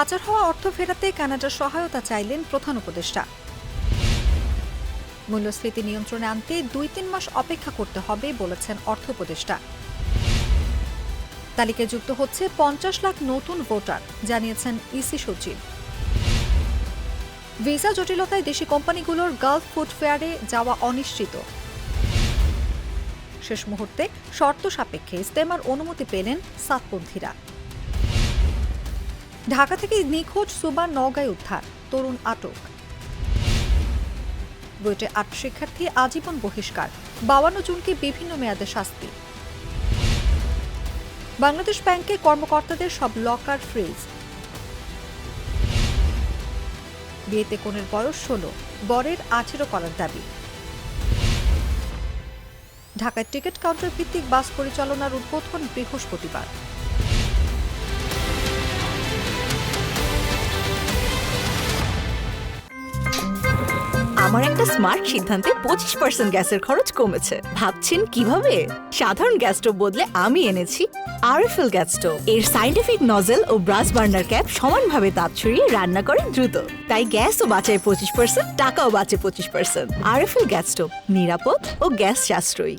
পাচার হওয়া অর্থ ফেরাতে কানাডার সহায়তা চাইলেন প্রধান উপদেষ্টা। মূল্যস্ফীতি নিয়ন্ত্রণে আনতে ২-৩ মাস অপেক্ষা করতে হবে বলেছেন অর্থ উপদেষ্টা। তালিকায় যুক্ত হচ্ছে ৫০ লাখ নতুন ভোটার, জানিয়েছেন ইসি সচিব। ভিসা জটিলতায় দেশি কোম্পানিগুলোর গালফ ফুড ফেয়ারে যাওয়া অনিশ্চিত। শেষ মুহূর্তে শর্ত সাপেক্ষে ইস্তেমার অনুমতি পেলেন সাতপন্থীরা। ঢাকা থেকে নিখোঁজ সুবার নওগাঁয় উদ্ধার, তরুণ আটক। বুয়েটে ৮ শিক্ষার্থী আজীবন বহিষ্কার, ৫২ জনকে বিভিন্ন মেয়াদে শাস্তি। বাংলাদেশ ব্যাংকে কর্মকর্তাদের সব লকার ফ্রিজ। বিয়েতে কনের বয়স ১৬, বরের ১৮ করার দাবি। ঢাকায় টিকিট কাউন্টার ভিত্তিক বাস পরিচালনার উদ্বোধন বৃহস্পতিবার। আমার একটা স্মার্ট সিদ্ধান্তে 25% গ্যাসের খরচ কমেছে। ভাবছেন কিভাবে? সাধারণ গ্যাস স্টোভ বদলে আমি এনেছি আরএফএল গ্যাস স্টোভ। এর সাইন্টিফিক নজল ও ব্রাস বার্নার ক্যাপ সমানভাবে তাপ ছড়িয়ে রান্না করে দ্রুত, তাই গ্যাসও বাঁচায় 25%, টাকাও বাঁচে 25%। আরএফএল গ্যাস স্টোভ নিরাপদ ও গ্যাস সাশ্রয়ী।